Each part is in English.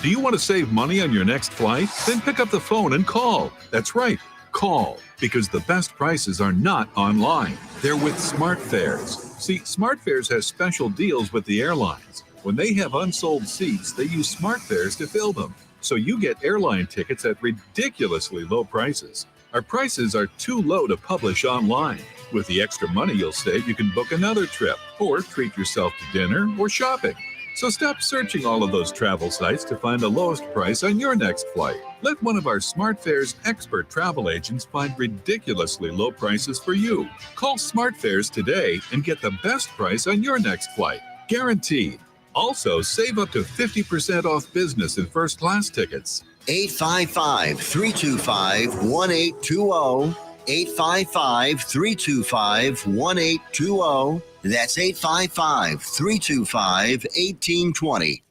Do you want to save money on your next flight? Then pick up the phone and call. That's right, call, because the best prices are not online. They're with SmartFares. See, SmartFares has special deals with the airlines. When they have unsold seats, they use SmartFares to fill them. So you get airline tickets at ridiculously low prices. Our prices are too low to publish online. With the extra money you'll save, you can book another trip or treat yourself to dinner or shopping. So stop searching all of those travel sites to find the lowest price on your next flight. Let one of our SmartFares expert travel agents find ridiculously low prices for you. Call SmartFares today and get the best price on your next flight. Guaranteed. Also, save up to 50% off business and first class tickets. 855-325-1820. 855-325-1820. That's 855-325-1820.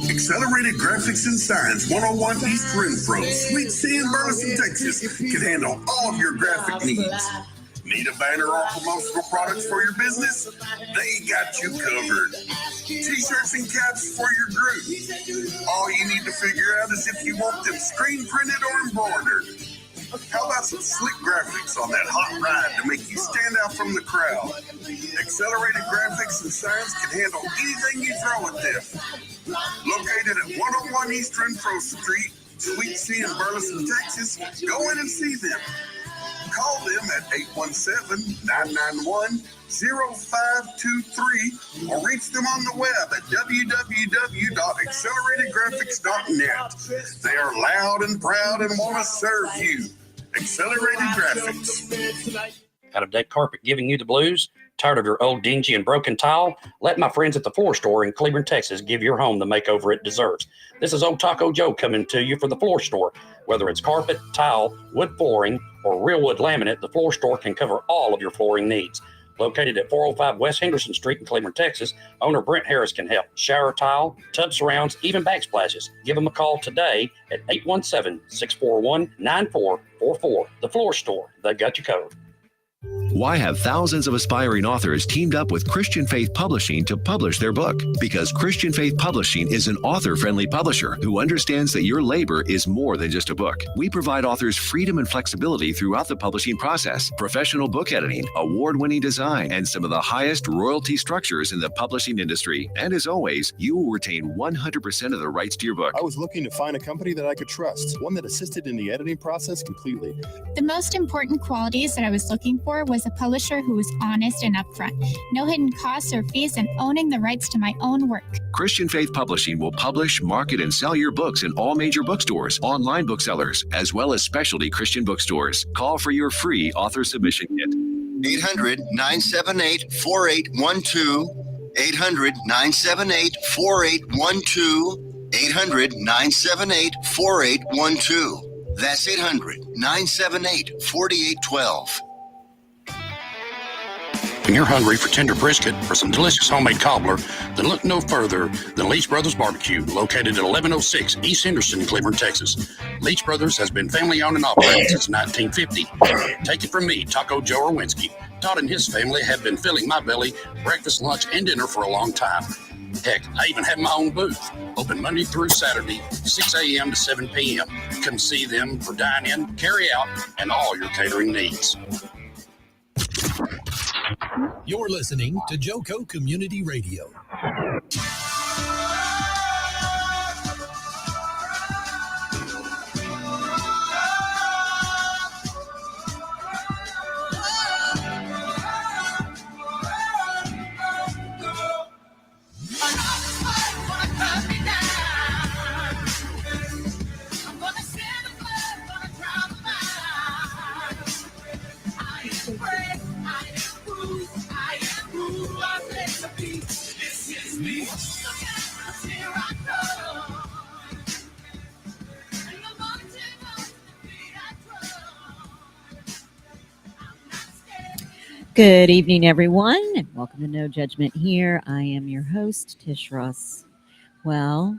Accelerated Graphics and Signs, 101 East Renfro, Sweet C in Burleson, Texas, can handle all of your graphic needs. Need a banner or promotional products for your business? They got you covered. T-shirts and caps for your group. All you need to figure out is if you want them screen printed or embroidered. How about some slick graphics on that hot ride to make you stand out from the crowd? Accelerated Graphics and Signs can handle anything you throw at them. Located at 101 East Renfro Street, Sweet C in Burleson, Texas, go in and see them. Call them at 817-991-0523 or reach them on the web at www.acceleratedgraphics.net. They are loud and proud and want to serve you. Accelerated Graphics. Out of deck carpet giving you the blues? Tired of your old dingy and broken tile? Let my friends at the Floor Store in Cleveland, Texas give your home the makeover it deserves. This is Old Taco Joe coming to you for the Floor Store. Whether it's carpet, tile, wood flooring, or real wood laminate, the Floor Store can cover all of your flooring needs. Located at 405 West Henderson Street in Cleveland, Texas, owner Brent Harris can help. Shower tile, tub surrounds, even backsplashes. Give them a call today at 817-641-9444. The Floor Store, they've got you covered. Why have thousands of aspiring authors teamed up with Christian Faith Publishing to publish their book? Because Christian Faith Publishing is an author-friendly publisher who understands that your labor is more than just a book. We provide authors freedom and flexibility throughout the publishing process, professional book editing, award-winning design, and some of the highest royalty structures in the publishing industry. And as always, you will retain 100% of the rights to your book. I was looking to find a company that I could trust, one that assisted in the editing process completely. The most important qualities that I was looking for was a publisher who was honest and upfront, no hidden costs or fees, and owning the rights to my own work. Christian Faith Publishing will publish, market, and sell your books in all major bookstores, online booksellers, as well as specialty Christian bookstores. Call for your free author submission kit. 800-978-4812. 800-978-4812. 800-978-4812. That's 800-978-4812. When you're hungry for tender brisket or some delicious homemade cobbler, then look no further than Leach Brothers Barbecue, located at 1106 East Henderson, Cleveland, Texas. Leach Brothers has been family-owned and operated since 1950. Take it from me, Taco Joe Orwinski. Todd and his family have been filling my belly breakfast, lunch, and dinner for a long time. Heck, I even have my own booth, open Monday through Saturday, 6 a.m. to 7 p.m. Come see them for dine-in, carry-out, and all your catering needs. You're listening to Joco Community Radio. Good evening, everyone, and welcome to No Judgment here. I am your host, Tish Ross. Well,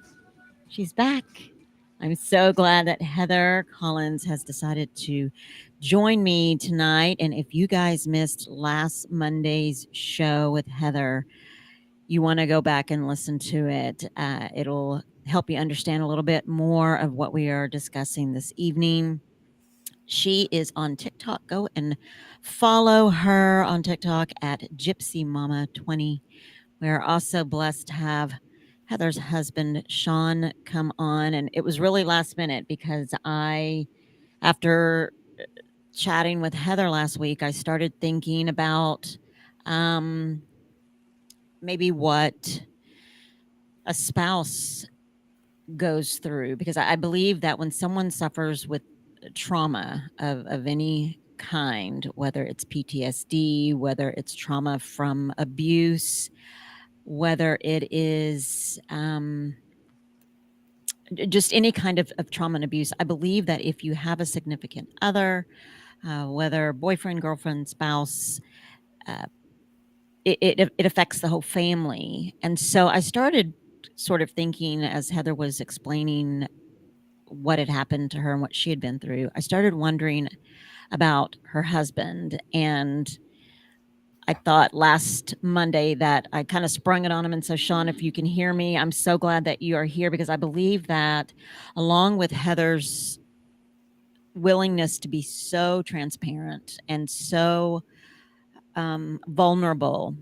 she's back. I'm so glad that Heather Collins has decided to join me tonight. And if you guys missed last Monday's show with Heather, you want to go back and listen to it. It'll help you understand a little bit more of what we are discussing this evening. She is on TikTok. Go and follow her on TikTok at Gypsy Mama 20. We are also blessed to have Heather's husband, Sean, come on. And it was really last minute because after chatting with Heather last week, I started thinking about maybe what a spouse goes through, because I believe that when someone suffers with trauma of any kind, whether it's PTSD, whether it's trauma from abuse, whether it is just any kind of trauma and abuse, I believe that if you have a significant other, whether boyfriend, girlfriend, spouse, it affects the whole family. And so I started sort of thinking, as Heather was explaining what had happened to her and what she had been through, I started wondering about her husband. And I thought last Monday that I kind of sprung it on him. And so, Sean, if you can hear me, I'm so glad that you are here, because I believe that along with Heather's willingness to be so transparent and so vulnerable,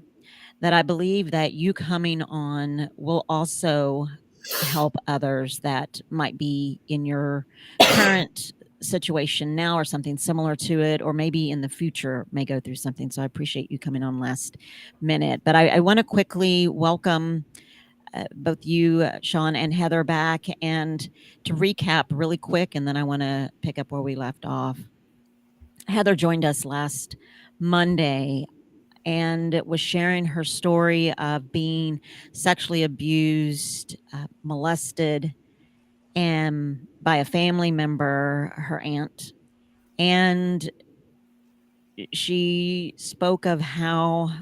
that I believe that you coming on will also help others that might be in your current situation now or something similar to it, or maybe in the future may go through something. So I appreciate you coming on last minute. But I want to quickly welcome both you, Sean, and Heather back, and to recap really quick, and then I want to pick up where we left off. Heather joined us last Monday and was sharing her story of being sexually abused, molested, and by a family member, her aunt. And she spoke of how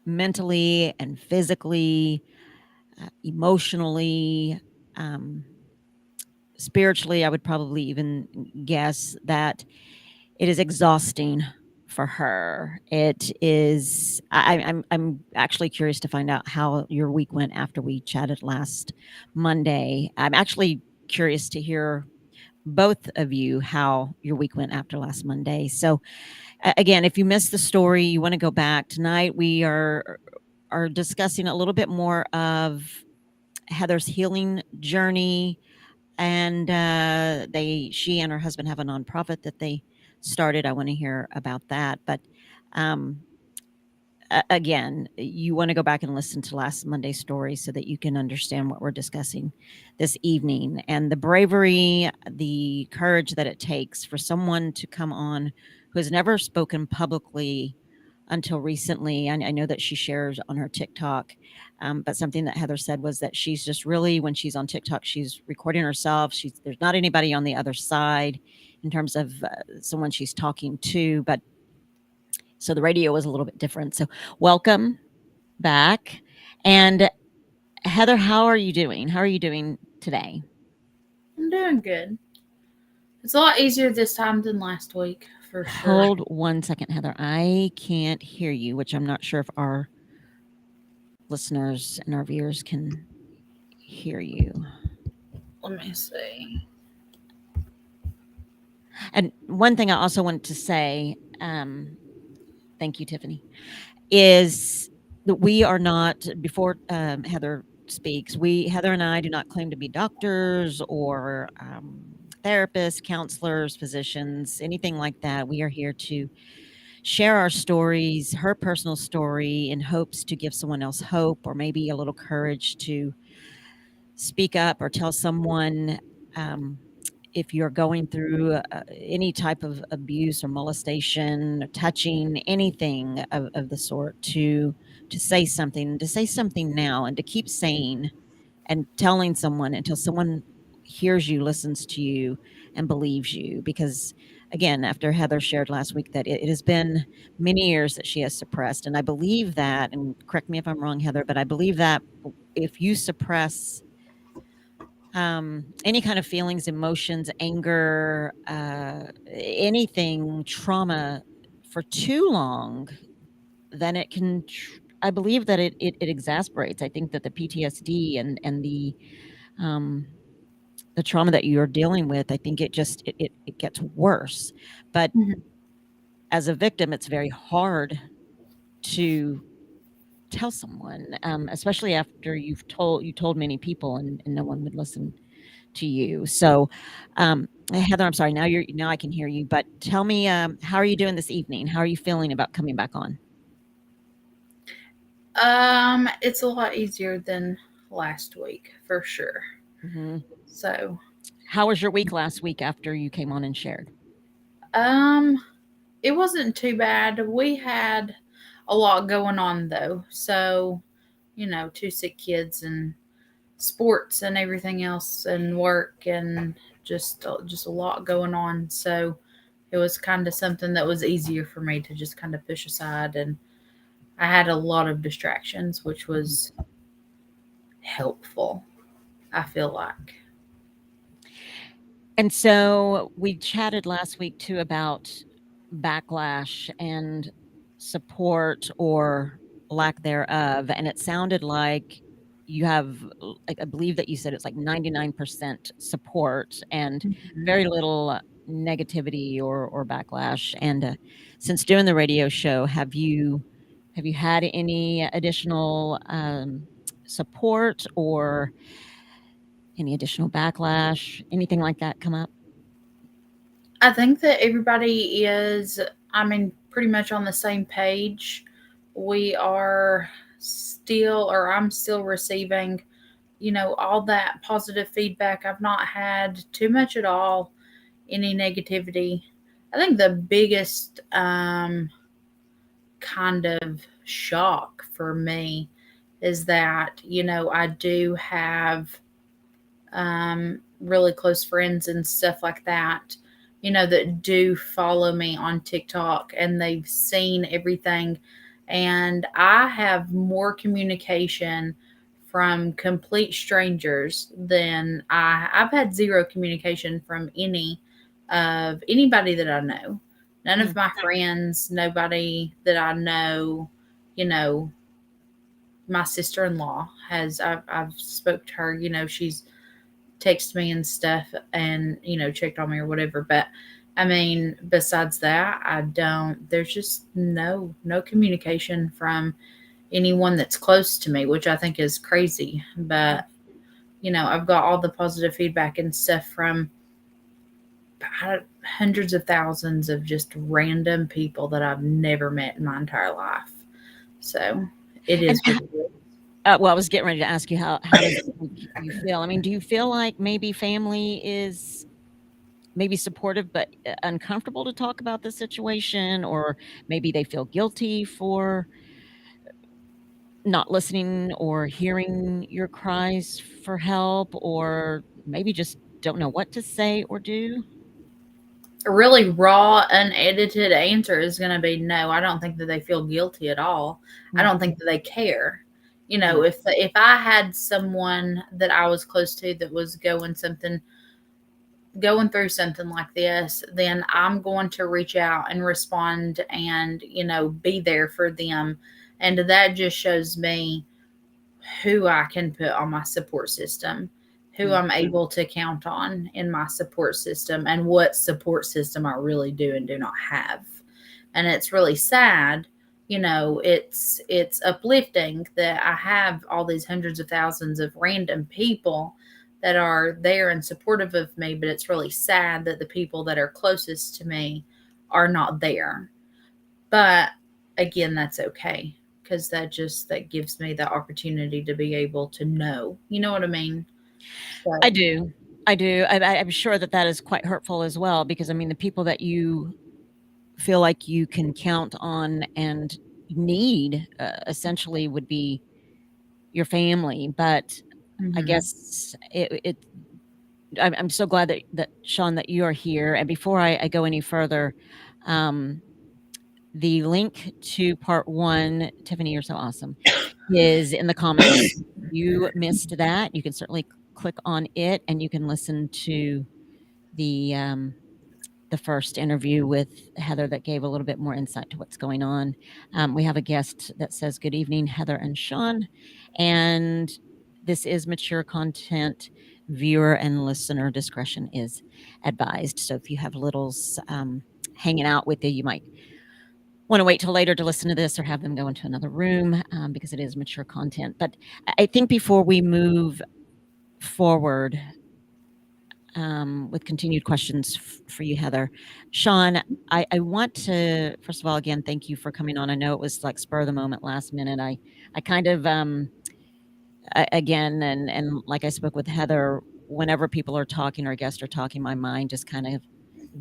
mentally and physically, emotionally, spiritually, I would probably even guess that it is exhausting for her. It is. I'm actually curious to find out how your week went after we chatted last Monday. I'm actually curious to hear both of you how your week went after last Monday. So again, if you missed the story, you want to go back tonight. We are discussing a little bit more of Heather's healing journey, and she and her husband have a nonprofit that they started. I want to hear about that. But again, you want to go back and listen to last Monday's story so that you can understand what we're discussing this evening, and the bravery, the courage that it takes for someone to come on who has never spoken publicly until recently. I know that she shares on her TikTok, but something that Heather said was that she's just really, when she's on TikTok, she's recording herself. There's not anybody on the other side in terms of someone she's talking to, but so the radio was a little bit different. So welcome back. And Heather, how are you doing? How are you doing today? I'm doing good. It's a lot easier this time than last week, for sure. Hold one second, Heather. I can't hear you, which I'm not sure if our listeners and our viewers can hear you. Let me see. And one thing I also wanted to say, thank you, Tiffany, is that we are not, before Heather speaks, Heather and I do not claim to be doctors or therapists, counselors, physicians, anything like that. We are here to share our stories, her personal story, in hopes to give someone else hope, or maybe a little courage to speak up or tell someone, if you're going through any type of abuse or molestation, or touching, anything of the sort, to say something now, and to keep saying and telling someone until someone hears you, listens to you, and believes you. Because again, after Heather shared last week that it has been many years that she has suppressed, and I believe that, and correct me if I'm wrong, Heather, but I believe that if you suppress any kind of feelings, emotions, anger, anything, trauma for too long, then it can, I believe that it exasperates. I think that the PTSD and the trauma that you're dealing with, I think it just, it gets worse. But Mhm. as a victim, it's very hard to tell someone, especially after you told many people and no one would listen to you. So, Heather, I'm sorry. Now I can hear you. But tell me, how are you doing this evening? How are you feeling about coming back on? It's a lot easier than last week for sure. Mm-hmm. So, how was your week last week after you came on and shared? it wasn't too bad. We had a lot going on though. So, 2 sick kids and sports and everything else and work and just a lot going on. So it was kind of something that was easier for me to just kind of push aside, and I had a lot of distractions, which was helpful, I feel like. And so we chatted last week too about backlash and support or lack thereof. And it sounded like you have, I believe that you said it's like 99% support and very little negativity or backlash. And since doing the radio show, have you had any additional support or any additional backlash, anything like that come up? I think that everybody is, pretty much on the same page. We are still, or I'm still receiving, all that positive feedback. I've not had too much at all, any negativity. I think the biggest kind of shock for me is that, I do have really close friends and stuff like that, that do follow me on TikTok and they've seen everything. And I have more communication from complete strangers than I've had zero communication from anybody that I know. None of my friends, nobody that I know, my sister-in-law I've spoke to her, she's texted me and stuff and, checked on me or whatever. But besides that, there's just no communication from anyone that's close to me, which I think is crazy. But, I've got all the positive feedback and stuff from hundreds of thousands of just random people that I've never met in my entire life. So it is. Well, I was getting ready to ask you how does you feel? Do you feel like maybe family is maybe supportive but uncomfortable to talk about the situation, or maybe they feel guilty for not listening or hearing your cries for help, or maybe just don't know what to say or do? A really raw, unedited answer is going to be no. I don't think that they feel guilty at all. I don't think that they care. If I had someone that I was close to that was going through something like this, then I'm going to reach out and respond and, be there for them. And that just shows me who I can put on my support system, who I'm able to count on in my support system, and what support system I really do and do not have. And it's really sad. It's uplifting that I have all these hundreds of thousands of random people that are there and supportive of me, but it's really sad that the people that are closest to me are not there. But again, that's okay, because that gives me the opportunity to be able to know. You know what I mean? So. I do. I'm sure that is quite hurtful as well, because the people that you feel like you can count on and need essentially would be your family. But I guess I'm so glad that Sean, that you are here. And before I go any further, the link to part 1, Tiffany, you're so awesome, is in the comments. You missed that. You can certainly click on it, and you can listen to the first interview with Heather that gave a little bit more insight to what's going on. We have a guest that says, "Good evening, Heather and Sean," and this is mature content. Viewer and listener discretion is advised. So if you have littles hanging out with you, you might want to wait till later to listen to this or have them go into another room because it is mature content. But I think before we move forward with continued questions for you, Heather, Sean, I want to, first of all, again, thank you for coming on. I know it was like spur of the moment, last minute. I kind of, again, and like I spoke with Heather, whenever people are talking or guests are talking, my mind just kind of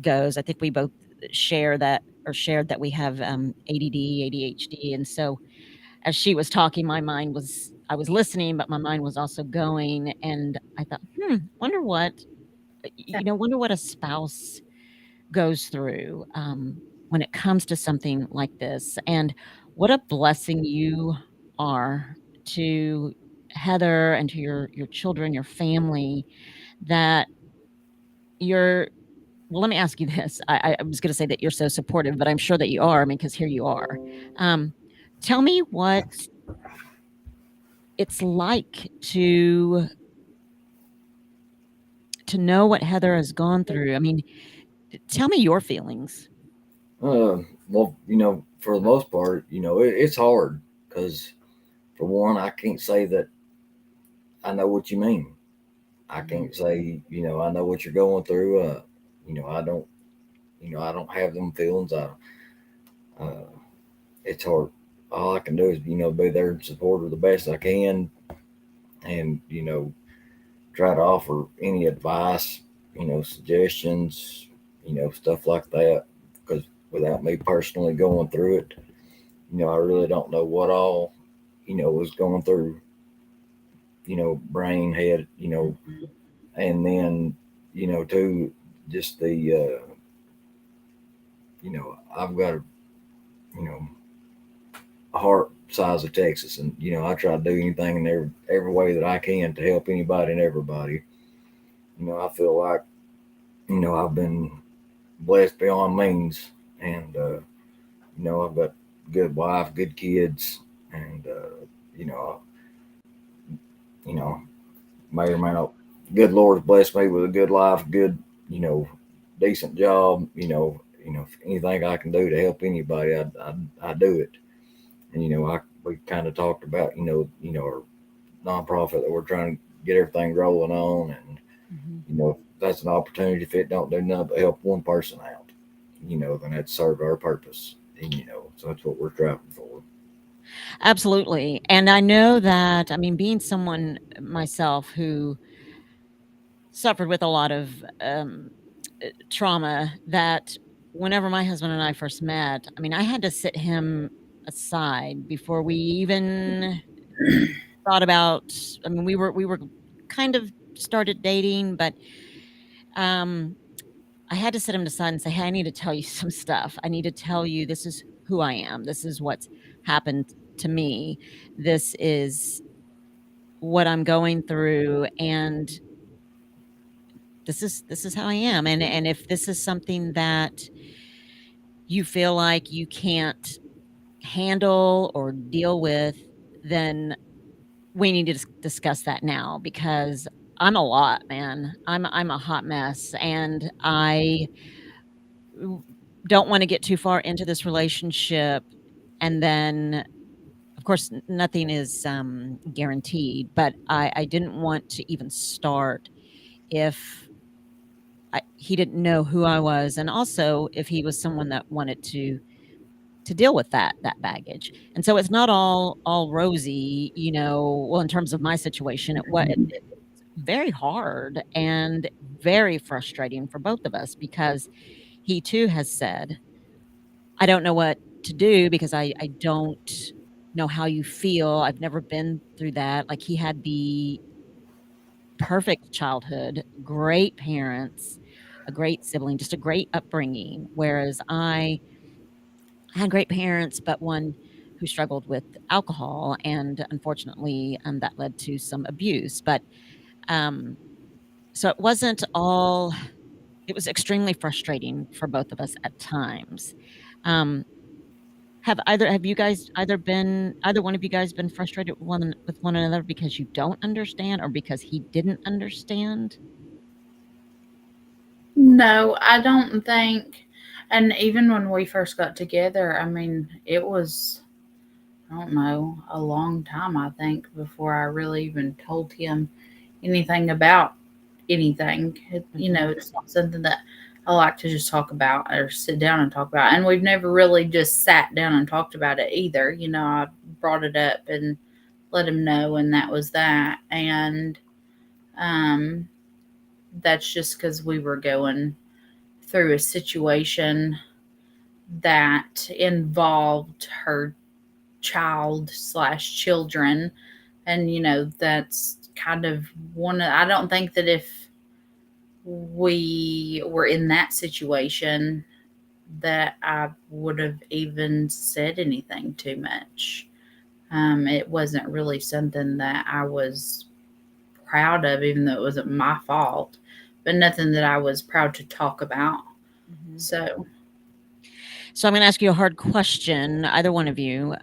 goes. I think we both share that, or shared that we have ADD, ADHD. And so as she was talking, my mind was, I was listening, but my mind was also going. And I thought, wonder what, wonder what a spouse goes through when it comes to something like this. And what a blessing you are to Heather and to your children, your family, that you're, well, let me ask you this. I was going to say that you're so supportive, but I'm sure that you are. I mean, because here you are. Tell me what it's like to know what Heather has gone through. I mean, tell me your feelings. Well, for the most part, it's hard because, for one, I can't say that I know what you mean. I can't say, I know what you're going through. I don't have them feelings. It's hard. All I can do is, be there and support her the best I can, and try to offer any advice, suggestions, stuff like that. Because without me personally going through it, I really don't know what all, was going through, brain, head, and then, too, just the, I've got a heart size of Texas, and I try to do anything in every way that I can to help anybody and everybody. I feel like I've been blessed beyond means, and I've got a good wife, good kids, and may or may not, good Lord's blessed me with a good life, good decent job. Anything I can do to help anybody, I do it. And we kind of talked about our nonprofit that we're trying to get everything rolling on, and if that's an opportunity, if it don't do nothing but help one person out, then that's served our purpose, and so that's what we're striving for. Absolutely. And I know that, I mean, being someone myself who suffered with a lot of trauma, that whenever my husband and I first met, I mean, I had to sit him aside before we even thought about, I mean, we were kind of started dating, but I had to sit him aside and say, hey, I need to tell you some stuff. I need to tell you, this is who I am. This is what's happened to me. This is what I'm going through. And this is how I am. And if this is something that you feel like you can't handle or deal with, then we need to discuss that now, because I'm a lot, man. I'm a hot mess, and I don't want to get too far into this relationship. And then, of course, nothing is guaranteed, but I didn't want to even start if he didn't know who I was, and also if he was someone that wanted to deal with that baggage. And so it's not all rosy, well, in terms of my situation, it's very hard and very frustrating for both of us, because he too has said, I don't know what to do because I don't know how you feel. I've never been through that. Like, he had the perfect childhood, great parents, a great sibling, just a great upbringing. Whereas I had great parents, but one who struggled with alcohol, and unfortunately, that led to some abuse. But So it wasn't all. It was extremely frustrating for both of us at times. Um, have you guys either either one of you guys been frustrated with one another because you don't understand or because he didn't understand? No, I don't think. And even when we first got together, I mean, it was, I don't know, a long time, I think, before I really even told him anything about anything. You know, it's not something that I like to just talk about or sit down and talk about. And we've never really just sat down and talked about it either. You know, I brought it up and let him know, and that was that. And um, that's just because we were going through a situation that involved her child slash children. And, you know, that's kind of I don't think that if we were in that situation that I would have even said anything too much. It wasn't really something that I was proud of, even though it wasn't my fault, but nothing that I was proud to talk about. So I'm going to ask you a hard question, either one of you.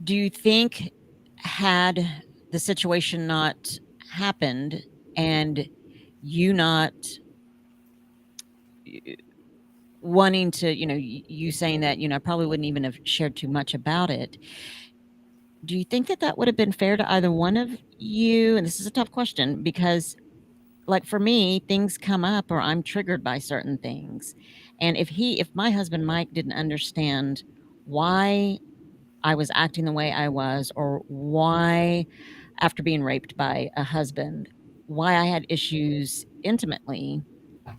Do you think, had the situation not happened and you not wanting to, you saying that, I probably wouldn't even have shared too much about it. Do you think that would have been fair to either one of you? And this is a tough question because, like, for me, things come up or I'm triggered by certain things. And if my husband Mike didn't understand why I was acting the way I was, or why, after being raped by a husband, why I had issues intimately,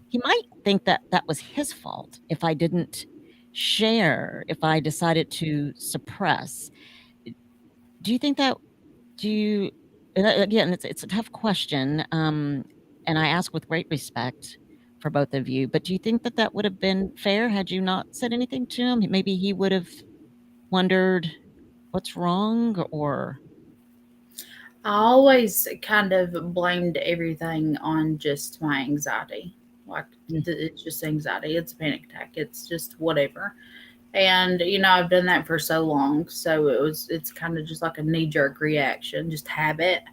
he might think that was his fault if I didn't share, if I decided to suppress. Do you think that, again, it's a tough question, and I ask with great respect for both of you, but do you think that would have been fair had you not said anything to him? Maybe he would have wondered what's wrong, or I always kind of blamed everything on just my anxiety. Like, it's just anxiety. It's a panic attack. It's just whatever. And, you know, I've done that for so long. So it's kind of just like a knee jerk reaction, just habit.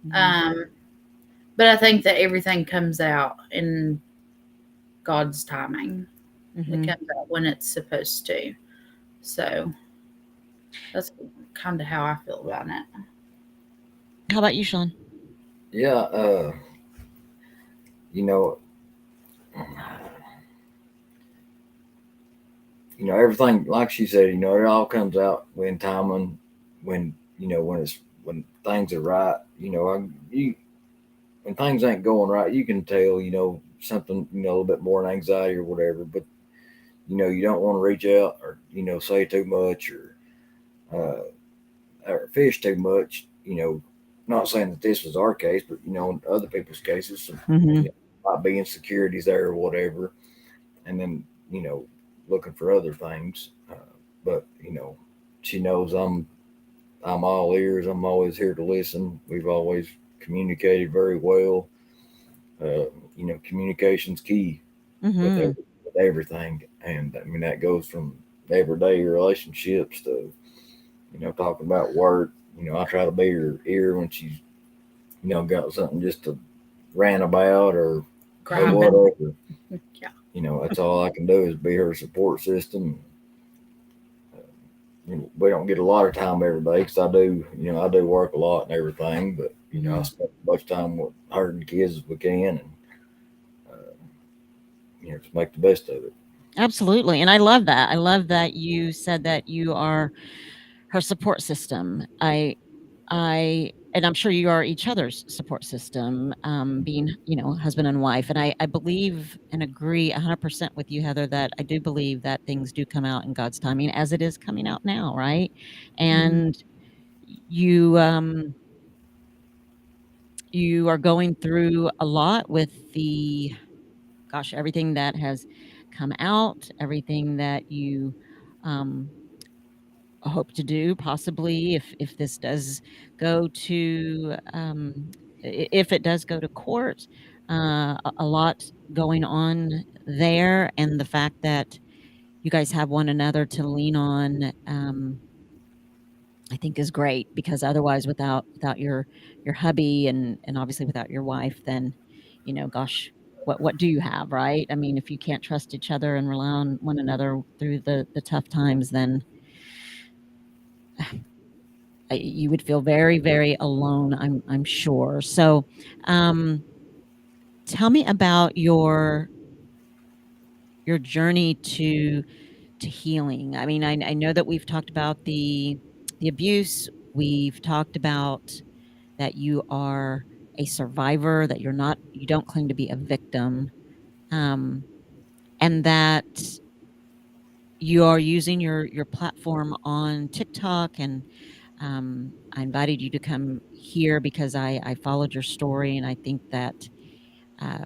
But I think that everything comes out in God's timing. It comes out when it's supposed to. So that's kind of how I feel about it. How about you, Sean? Yeah, you know, everything, like she said, you know, it all comes out when time, when when things are right. You know, when things ain't going right, you can tell, you know, something, you know, a little bit more anxiety or whatever. But you know, you don't want to reach out or, you know, say too much or fish too much. You know, not saying that this was our case, but you know, in other people's cases, you know, might be insecurities there or whatever, and then, you know, looking for other things. But you know, she knows I'm all ears. I'm always here to listen. We've always communicated very well. You know, communication's key with everything, and I mean that goes from everyday relationships to, you know, talking about work. You know, I try to be her ear when she's, you know, got something just to rant about or whatever. Yeah. You know, that's all I can do is be her support system. You know, we don't get a lot of time every day because I do work a lot and everything, but you know, I spend as much time with her and the kids as we can, and you know, just make the best of it. Absolutely. And I love that. I love that you said that you are her support system. And I'm sure you are each other's support system, being, you know, husband and wife. And I believe and agree 100% with you, Heather, that I do believe that things do come out in God's timing, as it is coming out now, right? And you you are going through a lot with everything that has come out, everything that you hope to do, possibly if this does go to if it does go to court, a lot going on there, and the fact that you guys have one another to lean on, I think is great, because otherwise without your hubby and obviously without your wife, then, gosh, what do you have, right? I mean, if you can't trust each other and rely on one another through the tough times, then you would feel very, very alone, I'm sure. So, tell me about your journey to healing. I mean, I know that we've talked about the abuse. We've talked about that you are a survivor, that you don't claim to be a victim, and that you are using your platform on TikTok. And I invited you to come here because I followed your story, and I think that uh,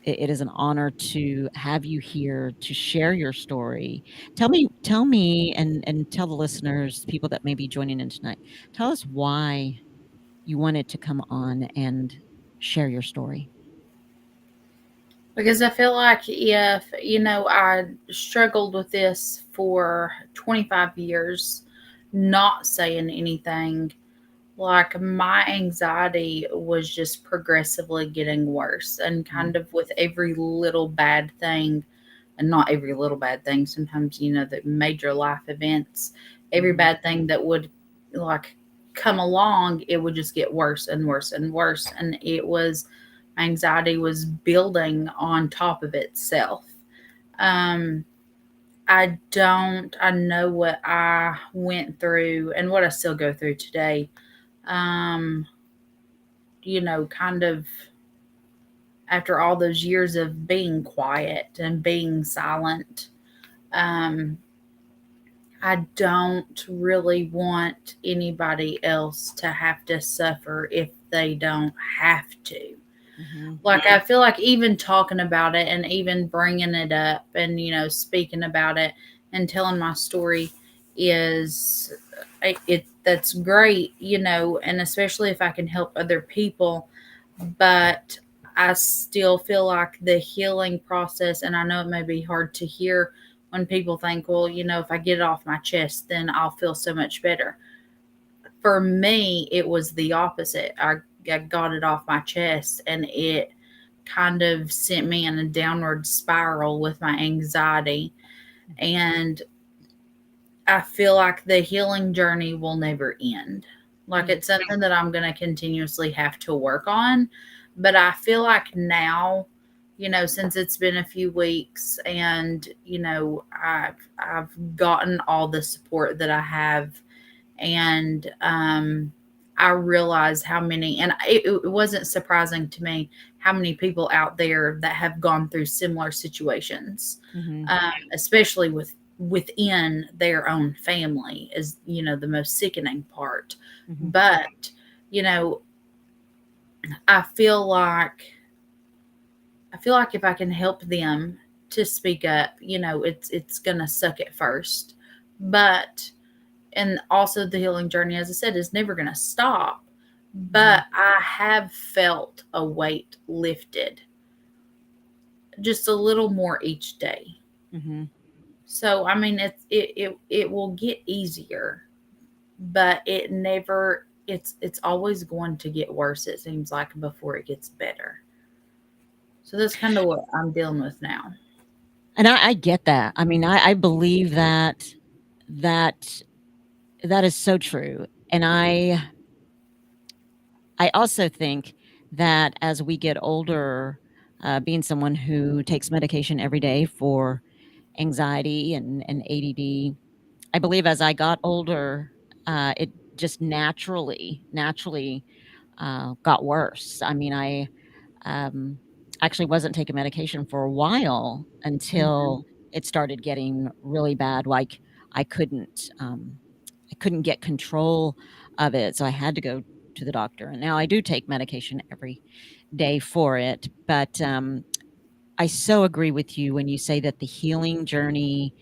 it is an honor to have you here to share your story. Tell me, and tell the listeners, people that may be joining in tonight, tell us why you wanted to come on and share your story. Because I feel like if, I struggled with this for 25 years, not saying anything, like my anxiety was just progressively getting worse, and kind of with every little bad thing, and not every little bad thing, sometimes, the major life events, every bad thing that would like come along, it would just get worse and worse and worse. And my anxiety was building on top of itself. I know what I went through and what I still go through today. Kind of after all those years of being quiet and being silent, I don't really want anybody else to have to suffer if they don't have to. Like, I feel like even talking about it and even bringing it up and, speaking about it and telling my story that's great, and especially if I can help other people. But I still feel like the healing process, and I know it may be hard to hear when people think, well, if I get it off my chest, then I'll feel so much better. For me, it was the opposite. I got it off my chest, and it kind of sent me in a downward spiral with my anxiety. And I feel like the healing journey will never end. Like, it's something that I'm going to continuously have to work on. But I feel like now, since it's been a few weeks, and, I've gotten all the support that I have, and I realize how many, and it wasn't surprising to me how many people out there that have gone through similar situations, especially within their own family is, the most sickening part. But, I feel like if I can help them to speak up, it's going to suck at first, and also the healing journey, as I said, is never going to stop. But I have felt a weight lifted just a little more each day. So, I mean, it will get easier, but it's always going to get worse, it seems like, before it gets better. So that's kind of what I'm dealing with now. And I get that. I mean, I believe that is so true. And I also think that as we get older, being someone who takes medication every day for anxiety and ADD, I believe as I got older, it just naturally got worse. I mean, I actually wasn't taking medication for a while until it started getting really bad. Like, I couldn't get control of it, so I had to go to the doctor. And now I do take medication every day for it. But I so agree with you when you say that the healing journey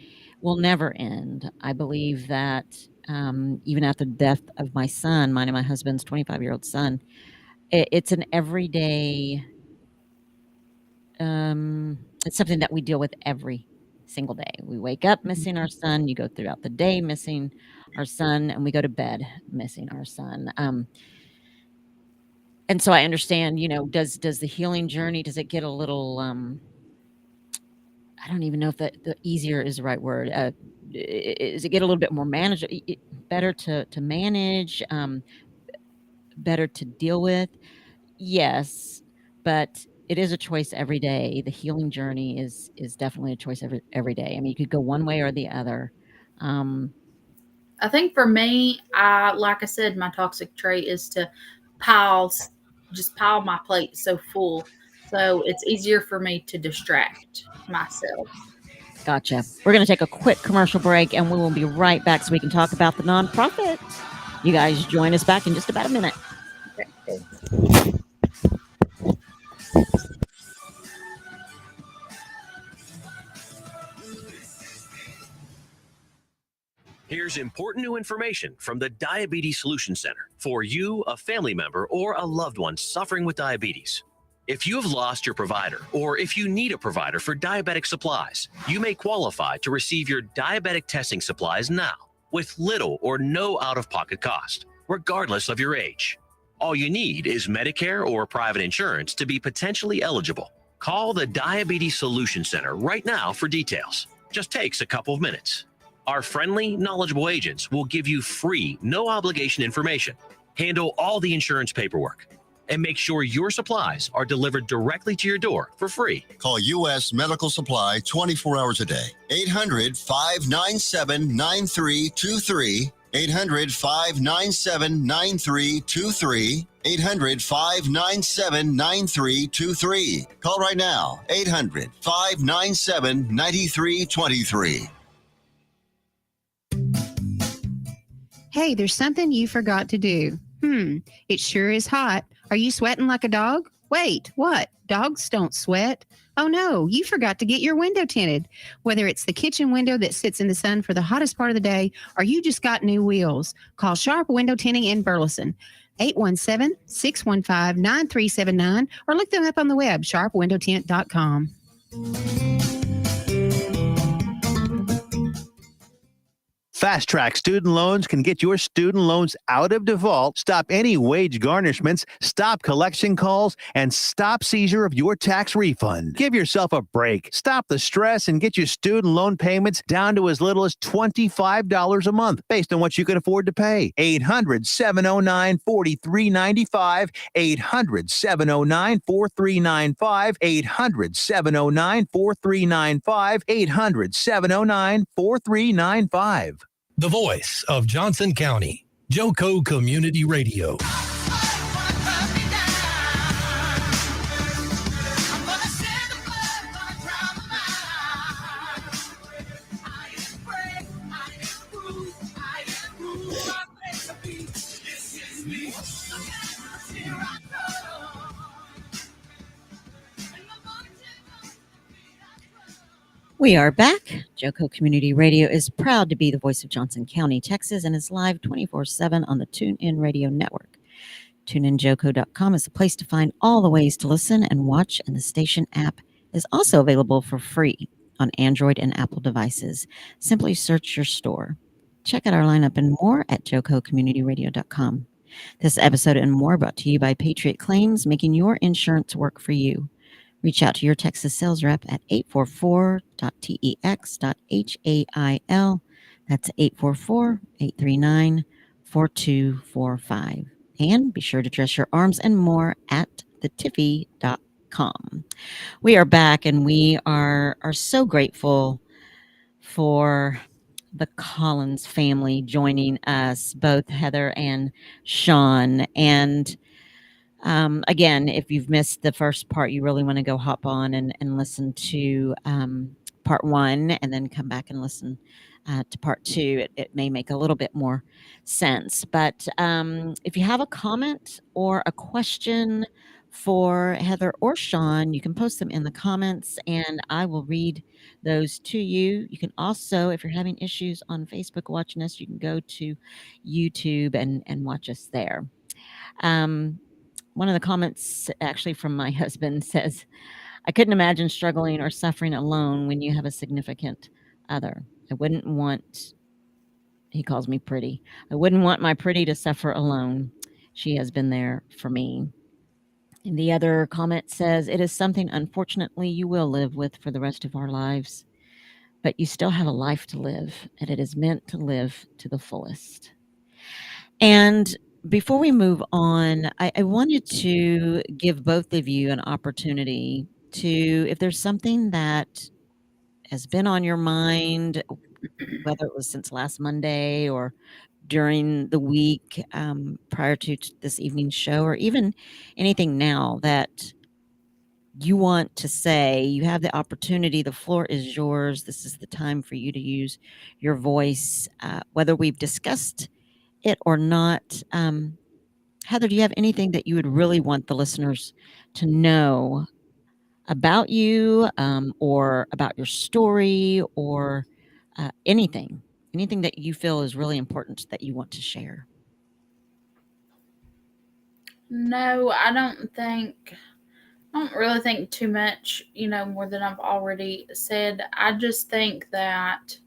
will never end. I believe that even after the death of my son, mine and my husband's 25-year-old son, it's an everyday. It's something that we deal with every single day. We wake up missing our son. You go throughout the day missing our son, and we go to bed missing our son. And so I understand, does the healing journey, does it get a little, I don't even know if the easier is the right word. Does it get a little bit more manageable, better to manage, better to deal with? Yes, but it is a choice every day. The healing journey is definitely a choice every day. I mean, you could go one way or the other. I think for me, like I said, my toxic trait is to just pile my plate so full. So it's easier for me to distract myself. Gotcha. We're going to take a quick commercial break, and we will be right back so we can talk about the nonprofit. You guys join us back in just about a minute. Okay. Here's important new information from the Diabetes Solution Center for you, a family member, or a loved one suffering with diabetes. If you have lost your provider, or if you need a provider for diabetic supplies, you may qualify to receive your diabetic testing supplies now with little or no out-of-pocket cost, regardless of your age. All you need is Medicare or private insurance to be potentially eligible. Call the Diabetes Solution Center right now for details. Just takes a couple of minutes. Our friendly, knowledgeable agents will give you free, no-obligation information, handle all the insurance paperwork, and make sure your supplies are delivered directly to your door for free. Call U.S. Medical Supply 24 hours a day. 800-597-9323. 800-597-9323. 800-597-9323. Call right now. 800-597-9323. Hey, there's something you forgot to do. It sure is hot. Are you sweating like a dog? Wait, what? Dogs don't sweat. Oh no, you forgot to get your window tinted. Whether it's the kitchen window that sits in the sun for the hottest part of the day, or you just got new wheels, call Sharp Window Tinting in Burleson. 817-615-9379, or look them up on the web, sharpwindowtint.com. Fast Track Student Loans can get your student loans out of default, stop any wage garnishments, stop collection calls, and stop seizure of your tax refund. Give yourself a break. Stop the stress and get your student loan payments down to as little as $25 a month based on what you can afford to pay. 800-709-4395. 800-709-4395. 800-709-4395. 800-709-4395. The voice of Johnson County, Joco Community Radio. We are back. Joco Community Radio is proud to be the voice of Johnson County, Texas, and is live 24/7 on the TuneIn Radio Network. TuneInJoco.com is the place to find all the ways to listen and watch, and the station app is also available for free on Android and Apple devices. Simply search your store. Check out our lineup and more at JocoCommunityRadio.com. This episode and more brought to you by Patriot Claims, making your insurance work for you. Reach out to your Texas sales rep at 844.tex.hail. That's 844-839-4245. And be sure to dress your arms and more at thetiffy.com. We are back, and we are so grateful for the Collins family joining us, both Heather and Sean. And again, if you've missed the first part, you really want to go hop on and listen to part one, and then come back and listen to part two. It may make a little bit more sense. But if you have a comment or a question for Heather or Sean, you can post them in the comments, and I will read those to you. You can also, if you're having issues on Facebook watching us, you can go to YouTube and watch us there. one of the comments actually from my husband says, I couldn't imagine struggling or suffering alone when you have a significant other. I wouldn't want, he calls me pretty. I wouldn't want my pretty to suffer alone. She has been there for me. And the other comment says, it is something unfortunately you will live with for the rest of our lives, but you still have a life to live, and it is meant to live to the fullest. And before we move on, I wanted to give both of you an opportunity to, if there's something that has been on your mind, whether it was since last Monday or during the week prior to this evening's show, or even anything now that you want to say, you have the opportunity. The floor is yours. This is the time for you to use your voice, whether we've discussed it or not. Heather, do you have anything that you would really want the listeners to know about you, or about your story, or anything that you feel is really important that you want to share? No, I don't really think too much, more than I've already said. I just think that,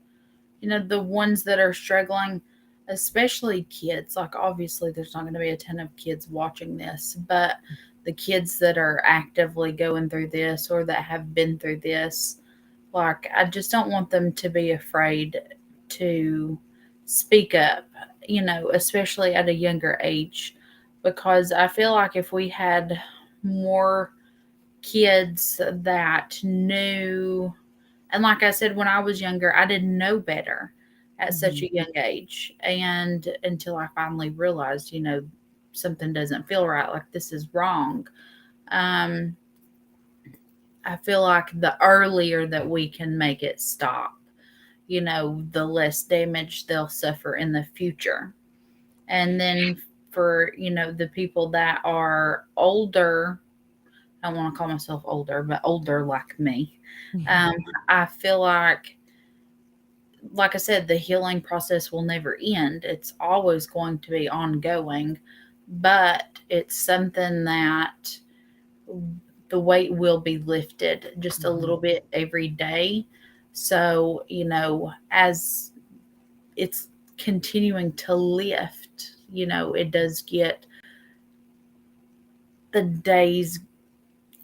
the ones that are struggling, especially kids, like obviously there's not going to be a ton of kids watching this, but the kids that are actively going through this or that have been through this, like I just don't want them to be afraid to speak up, especially at a younger age, because I feel like if we had more kids that knew, and like I said, when I was younger, I didn't know better at such a young age. And until I finally realized, something doesn't feel right, like this is wrong. I feel like the earlier that we can make it stop, the less damage they'll suffer in the future. And then for, the people that are older, I don't want to call myself older, but older like me. I feel like I said, the healing process will never end. It's always going to be ongoing, but it's something that the weight will be lifted just a little bit every day. So, as it's continuing to lift, it does get, the days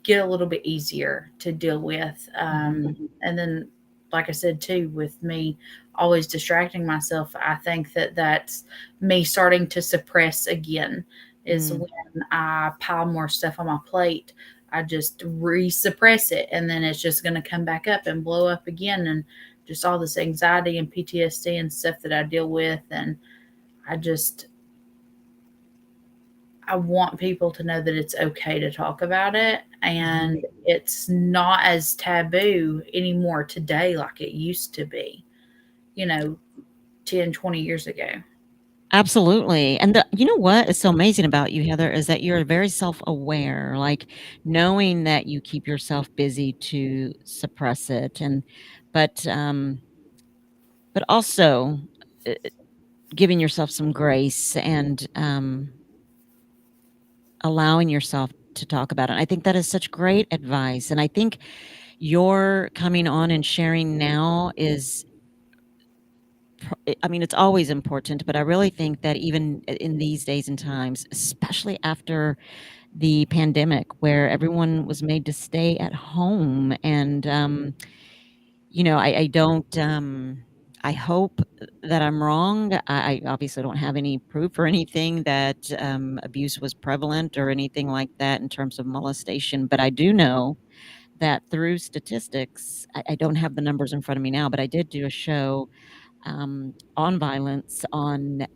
get a little bit easier to deal with. And then, like I said, too, with me always distracting myself, I think that that's me starting to suppress again, is when I pile more stuff on my plate, I just re-suppress it. And then it's just going to come back up and blow up again. And just all this anxiety and PTSD and stuff that I deal with. And I want people to know that it's okay to talk about it, and it's not as taboo anymore today like it used to be, 10, 20 years ago. Absolutely. And you know what is so amazing about you, Heather, is that you're very self-aware, like knowing that you keep yourself busy to suppress it, but also giving yourself some grace and allowing yourself to talk about it. I think that is such great advice. And I think your coming on and sharing now is, I mean, it's always important, but I really think that even in these days and times, especially after the pandemic where everyone was made to stay at home, and I don't, I hope that I'm wrong. I obviously don't have any proof or anything that abuse was prevalent or anything like that in terms of molestation, but I do know that through statistics, I don't have the numbers in front of me now, but I did do a show on violence, on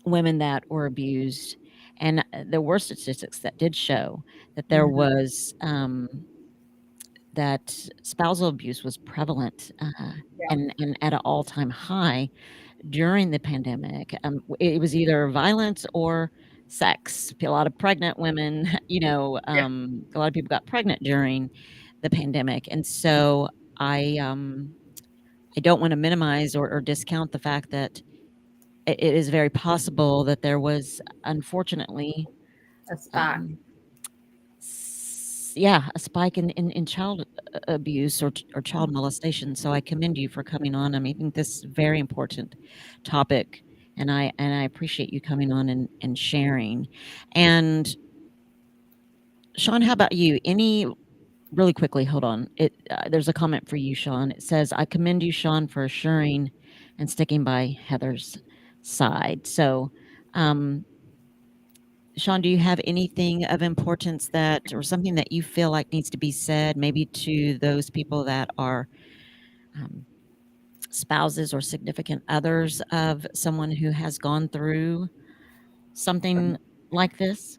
women that were abused, and there were statistics that did show that there was that spousal abuse was prevalent, and at an all-time high during the pandemic. It was either violence or sex. A lot of pregnant women, a lot of people got pregnant during the pandemic, and so I don't want to minimize or discount the fact that it is very possible that there was, unfortunately, A spike. A spike in child abuse or child molestation. So I commend you for coming on. I think this is a very important topic, and I appreciate you coming on and sharing. And Sean, how about you? Really quickly, hold on. There's a comment for you, Sean. It says, "I commend you, Sean, for assuring and sticking by Heather's side." So, Sean, do you have anything of importance or something that you feel like needs to be said, maybe to those people that are spouses or significant others of someone who has gone through something like this?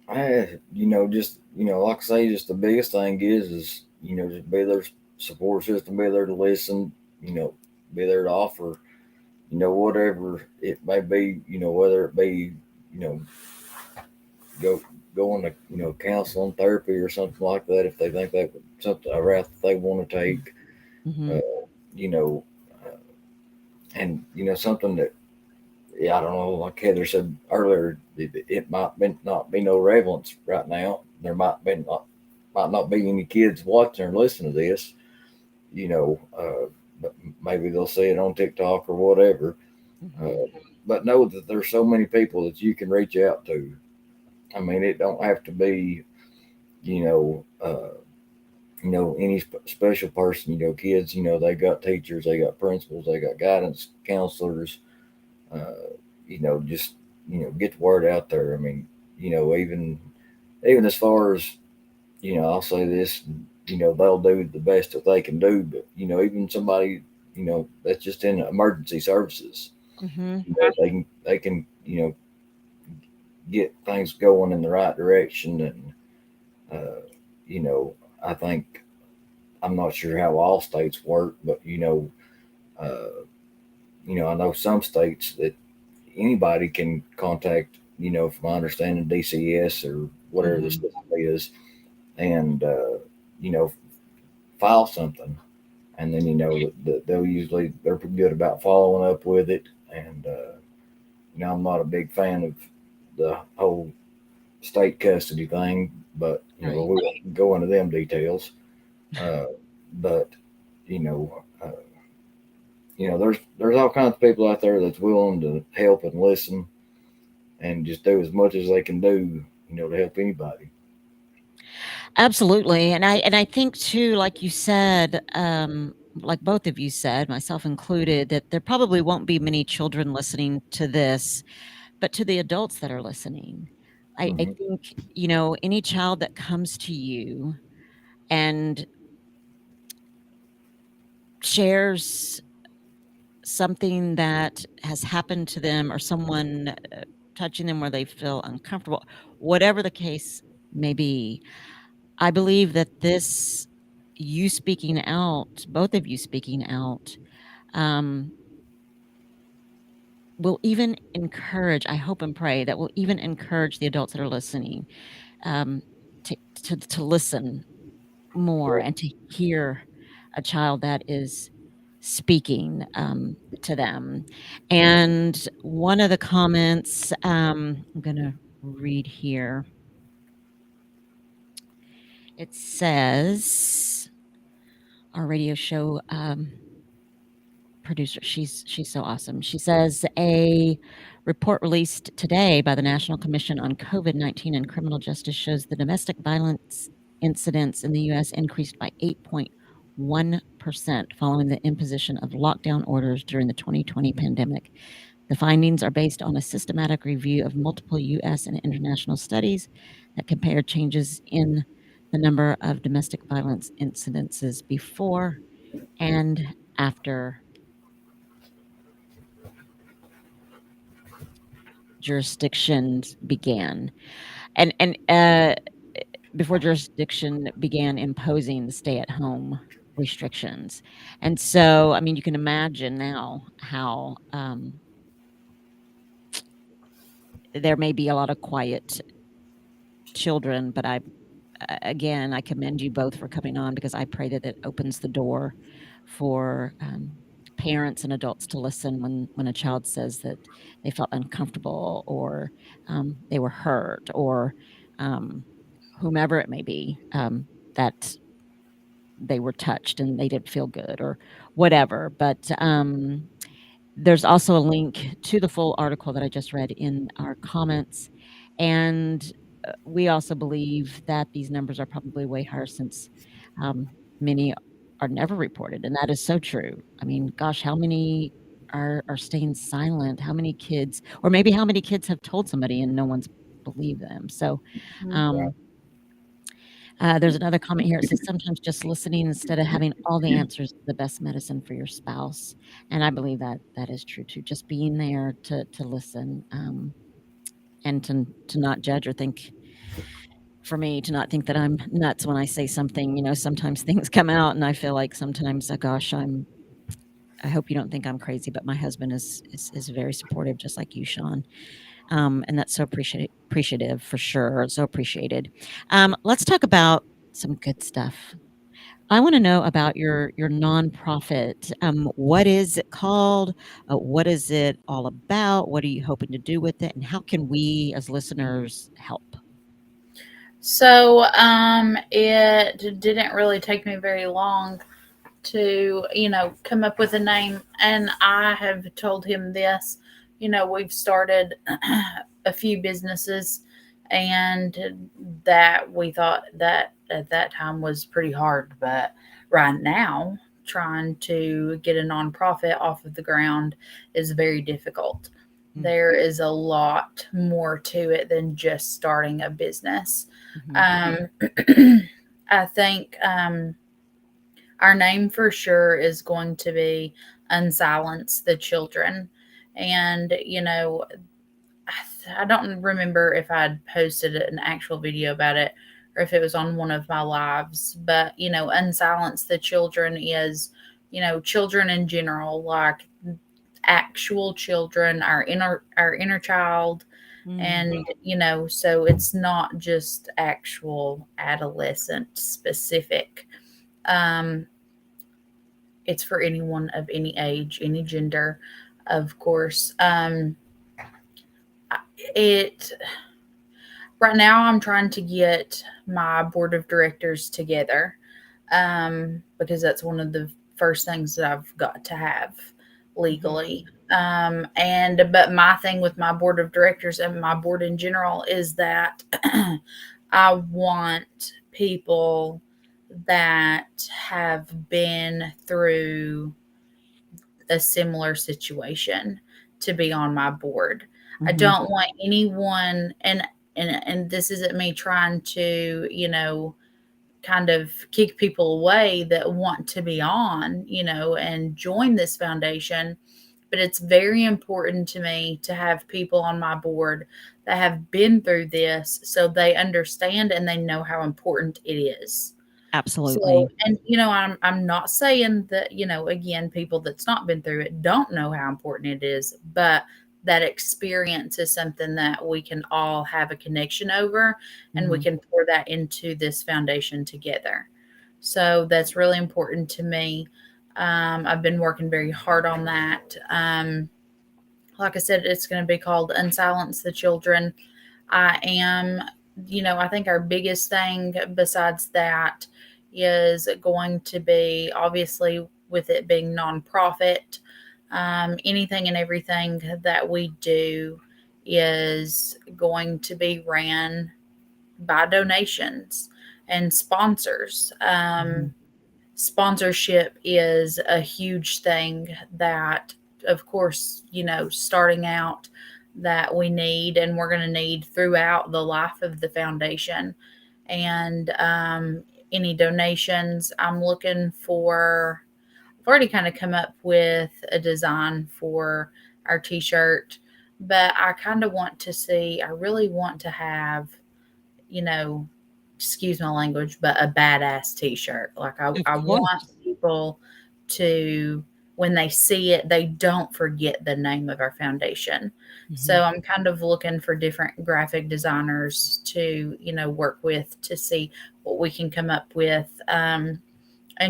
Like I say, just the biggest thing is just be their support system, be there to listen, be there to offer, whatever it may be, whether it be, going to counseling, therapy, or something like that, if they think that something a route that they want to take, and something that, I don't know, like Heather said earlier, it might not be no relevance right now. There might not be any kids watching or listening to this, but maybe they'll see it on TikTok or whatever. But know that there's so many people that you can reach out to. I mean, it don't have to be, any special person. Kids, they got teachers, they got principals, they got guidance counselors. Just get the word out there. I mean, even as far as I'll say this, they'll do the best that they can do. But even somebody that's just in emergency services, they can get things going in the right direction. And I think, I'm not sure how all states work, but I know some states that anybody can contact, from my understanding, DCS or whatever the system is, and file something, and then they're pretty good about following up with it. And I'm not a big fan of the whole state custody thing, but we won't go into them details. But there's all kinds of people out there that's willing to help and listen and just do as much as they can do, to help anybody. Absolutely. And I think too, like you said, like both of you said, myself included, that there probably won't be many children listening to this, but to the adults that are listening, I think, any child that comes to you and shares something that has happened to them, or someone touching them where they feel uncomfortable, whatever the case may be, I believe that you speaking out, both of you speaking out, will even encourage, I hope and pray, that will even encourage the adults that are listening to listen more and to hear a child that is speaking to them. And one of the comments I'm going to read here. It says, our radio show producer, she's so awesome. She says, a report released today by the National Commission on COVID-19 and Criminal Justice shows the domestic violence incidents in the U.S. increased by 8.1% following the imposition of lockdown orders during the 2020 pandemic. The findings are based on a systematic review of multiple U.S. and international studies that compared changes in the number of domestic violence incidences before and after jurisdictions began, and before jurisdiction began imposing the stay-at-home restrictions. And so, I mean, you can imagine now how there may be a lot of quiet children, but I commend you both for coming on, because I pray that it opens the door for parents and adults to listen when a child says that they felt uncomfortable or they were hurt or whomever it may be, that they were touched and they didn't feel good or whatever. But there's also a link to the full article that I just read in our comments. And we also believe that these numbers are probably way higher since many are never reported. And that is so true. I mean, gosh, how many are staying silent? How many kids, or maybe how many kids have told somebody and no one's believed them? So, there's another comment here. It says sometimes just listening instead of having all the answers is the best medicine for your spouse. And I believe that that is true too. Just being there to listen and to not judge or think, for me, to not think that I'm nuts when I say something. You know, sometimes things come out and I feel like sometimes, gosh, I hope you don't think I'm crazy, but my husband is very supportive, just like you, Sean. And that's so appreciative for sure. So appreciated. Let's talk about some good stuff. I want to know about your nonprofit. What is it called? What is it all about? What are you hoping to do with it? And how can we as listeners help? So it didn't really take me very long to, come up with a name. And I have told him this, we've started a few businesses and that we thought that at that time was pretty hard. But right now, trying to get a nonprofit off of the ground is very difficult. There is a lot more to it than just starting a business. I think our name for sure is going to be Unsilence the Children. And, I don't remember if I'd posted an actual video about it or if it was on one of my lives, but, Unsilence the Children is, children in general, like actual children, our inner child. And, so it's not just actual adolescent specific. It's for anyone of any age, any gender, of course. Right now I'm trying to get my board of directors together, because that's one of the first things that I've got to have legally. But my thing with my board of directors and my board in general is that I want people that have been through a similar situation to be on my board. I don't want anyone, and this isn't me trying to, kind of kick people away that want to be on, and join this foundation. But it's very important to me to have people on my board that have been through this so they understand and they know how important it is. Absolutely. So, and I'm not saying that, again, people that's not been through it don't know how important it is, but that experience is something that we can all have a connection over, and we can pour that into this foundation together. So that's really important to me. I've been working very hard on that. Like I said, it's going to be called Unsilence the Children. I think our biggest thing besides that is going to be, obviously, with it being nonprofit, anything and everything that we do is going to be ran by donations and sponsors. Sponsorship is a huge thing that, of course, starting out, that we need, and we're going to need throughout the life of the foundation. And any donations, I'm looking for, I've already kind of come up with a design for our t-shirt, but I kind of want to see, I really want to have, excuse my language, but a badass t-shirt. Like I want people to, when they see it, they don't forget the name of our foundation. So I'm kind of looking for different graphic designers to, work with to see what we can come up with, and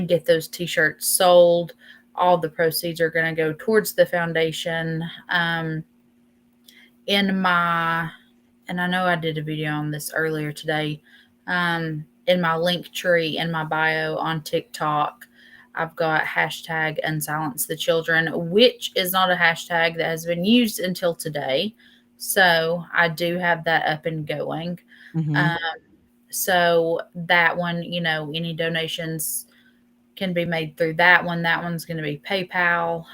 get those t-shirts sold. all the proceeds are going to go towards the foundation. In my, and I know I did a video on this earlier today, in my link tree in my bio on TikTok, I've got hashtag unsilence the children, which is not a hashtag that has been used until today. So I do have that up and going. So that one, any donations can be made through that one. That one's going to be PayPal.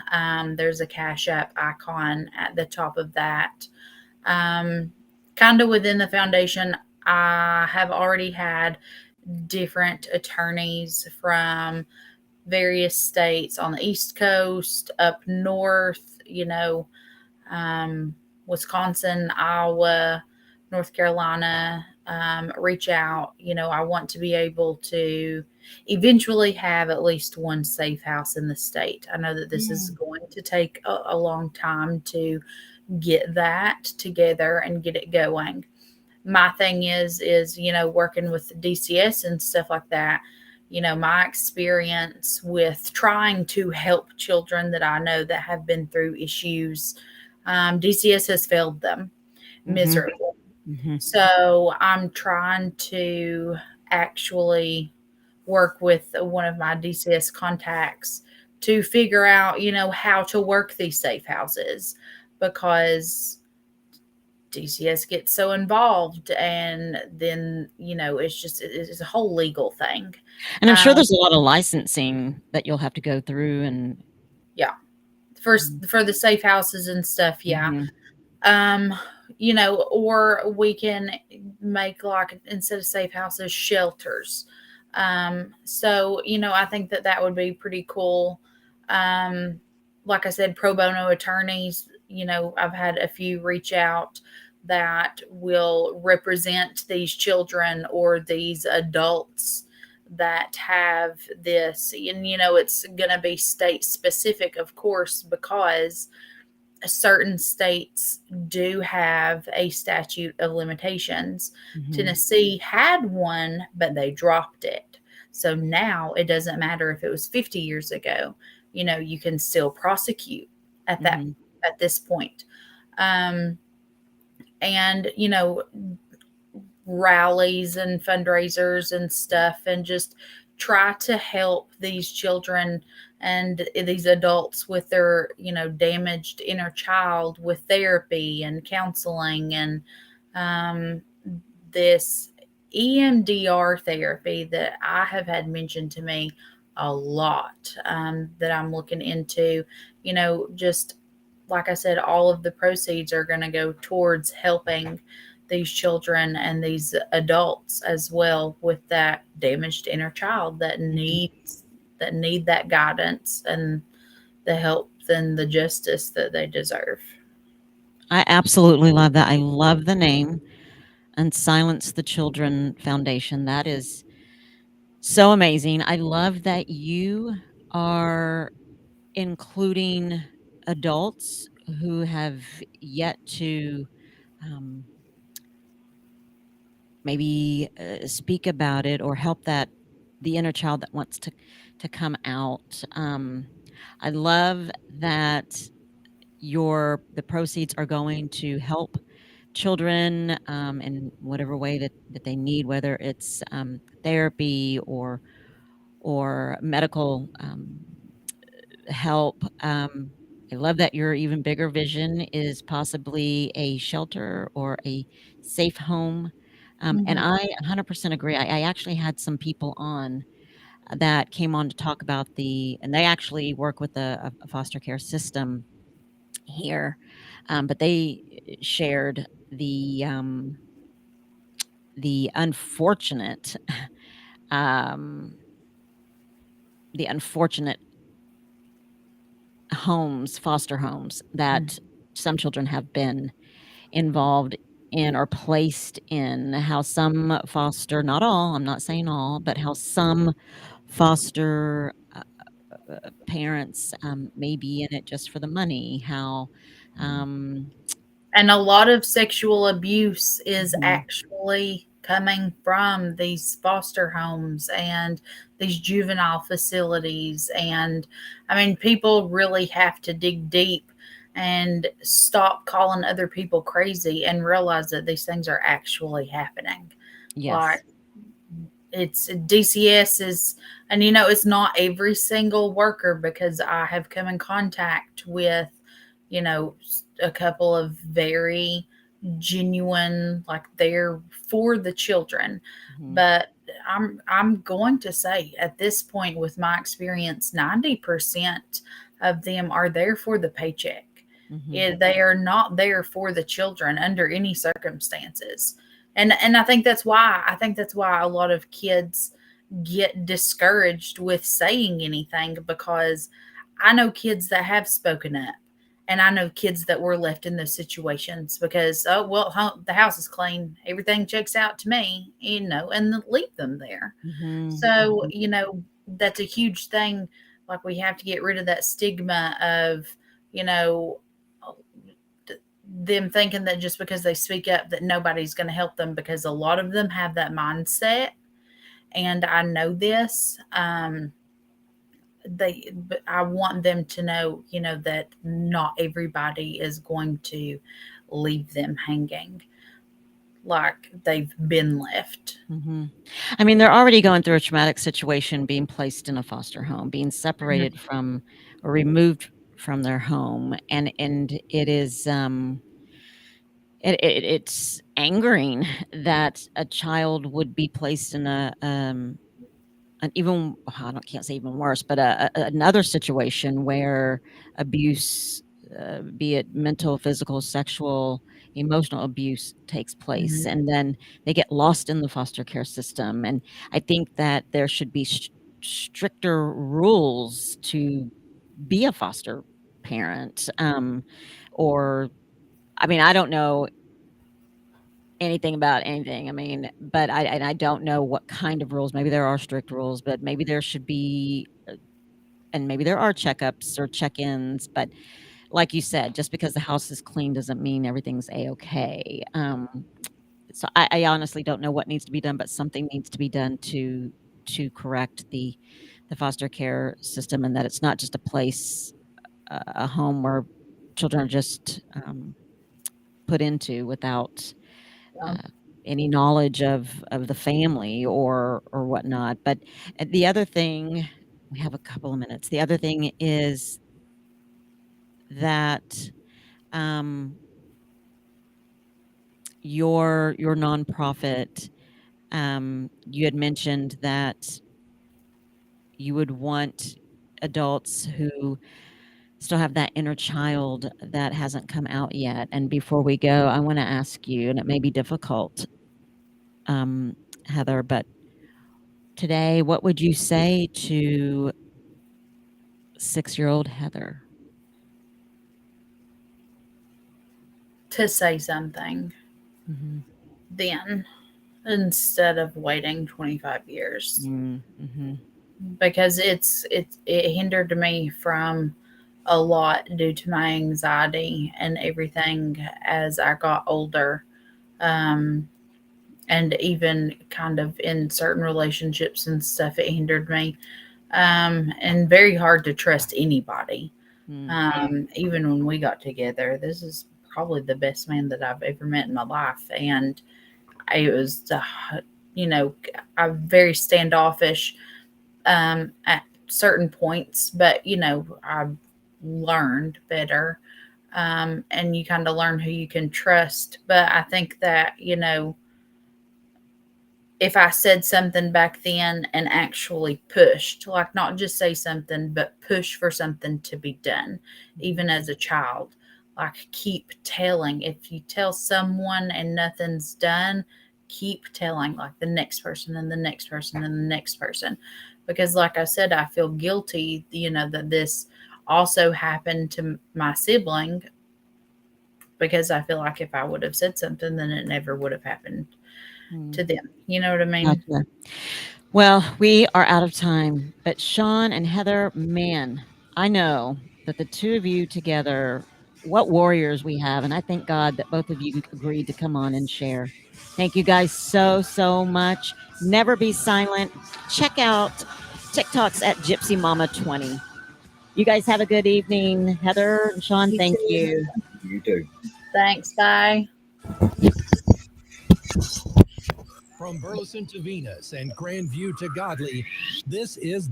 There's a Cash App icon at the top of that. Kind of within the foundation, I have already had different attorneys from various states on the East Coast, up north, Wisconsin, Iowa, North Carolina, reach out. I want to be able to eventually have at least one safe house in the state. I know that this is going to take a long time to get that together and get it going. My thing is working with DCS and stuff like that. My experience with trying to help children that I know that have been through issues, DCS has failed them miserably. So I'm trying to actually work with one of my DCS contacts to figure out, how to work these safe houses, because DCS gets so involved, and then, it's a whole legal thing. And I'm sure there's a lot of licensing that you'll have to go through, and for the safe houses and stuff. Or we can make, like, instead of safe houses, shelters. So, I think that would be pretty cool. Like I said, pro bono attorneys, I've had a few reach out that will represent these children or these adults that have this. And, it's going to be state specific, of course, because certain states do have a statute of limitations. Tennessee had one, but they dropped it. So now it doesn't matter if it was 50 years ago, you can still prosecute at this point. And, rallies and fundraisers and stuff, and just try to help these children and these adults with their, damaged inner child with therapy and counseling, and this EMDR therapy that I have had mentioned to me a lot, that I'm looking into. Just like I said, all of the proceeds are going to go towards helping these children and these adults as well with that damaged inner child that need that guidance and the help and the justice that they deserve. I absolutely love that. I love the name, and Silence the Children Foundation. That is so amazing. I love that you are including adults who have yet to maybe speak about it or help the inner child that wants to come out. I love that the proceeds are going to help children in whatever way that they need, whether it's therapy or medical help. I love that your even bigger vision is possibly a shelter or a safe home. And I 100% agree. I actually had some people on that came on to talk about and they actually work with a foster care system here, but they shared the unfortunate foster homes that some children have been involved in or placed in, how some foster, not all, I'm not saying all, but how some foster parents may be in it just for the money, how and a lot of sexual abuse is actually coming from these foster homes and these juvenile facilities. And I mean, people really have to dig deep and stop calling other people crazy and realize that these things are actually happening. Yes. Like, it's DCS is, and it's not every single worker, because I have come in contact with, a couple of very genuine, like, they're for the children. But I'm going to say, at this point, with my experience, 90% of them are there for the paycheck. They are not there for the children under any circumstances. And I think that's why a lot of kids get discouraged with saying anything, because I know kids that have spoken up, and I know kids that were left in those situations because, oh, well, the house is clean, everything checks out to me, and then leave them there. So, that's a huge thing. Like, we have to get rid of that stigma of, them thinking that just because they speak up that nobody's going to help them, because a lot of them have that mindset. And I know this. But I want them to know, that not everybody is going to leave them hanging like they've been left. I mean, they're already going through a traumatic situation, being placed in a foster home, being separated from or removed from their home, and it is it's angering that a child would be placed in an even, can't say even worse, but another situation where abuse, be it mental, physical, sexual, emotional abuse, takes place, and then they get lost in the foster care system. And I think that there should be stricter rules to be a foster parent, or, I mean, I don't know anything about anything. I mean, but I don't know what kind of rules. Maybe there are strict rules, but maybe there should be, and maybe there are checkups or check-ins. But like you said, just because the house is clean doesn't mean everything's a-okay. So I honestly don't know what needs to be done, but something needs to be done to correct the foster care system, and that it's not just a place, a home where children are just put into without any knowledge of the family or whatnot. But the other thing, we have a couple of minutes. The other thing is that your nonprofit, you had mentioned that you would want adults who still have that inner child that hasn't come out yet. And before we go, I want to ask you, and it may be difficult, Heather, but today, what would you say to 6-year-old Heather? To say something then, instead of waiting 25 years. Because it hindered me from a lot due to my anxiety and everything as I got older. And even kind of in certain relationships and stuff, it hindered me. And very hard to trust anybody. Even when we got together, this is probably the best man that I've ever met in my life. And it was, I'm very standoffish at certain points, but, I've learned better. And you kind of learn who you can trust. But I think that, if I said something back then and actually pushed, like not just say something, but push for something to be done, even as a child, like keep telling. If you tell someone and nothing's done, keep telling, like the next person and the next person and the next person. Because like I said, I feel guilty, that this also happened to my sibling, because I feel like if I would have said something, then it never would have happened to them. You know what I mean? Gotcha. Well, we are out of time, but Sean and Heather, man, I know that the two of you together what warriors we have. And I thank God that both of you agreed to come on and share. Thank you guys so much. Never be silent. Check out TikToks at Gypsy Mama 20. You guys have a good evening. Heather and Sean, thank you. You too. Thanks. Bye. From Burleson to Venus and Grandview to Godly, this is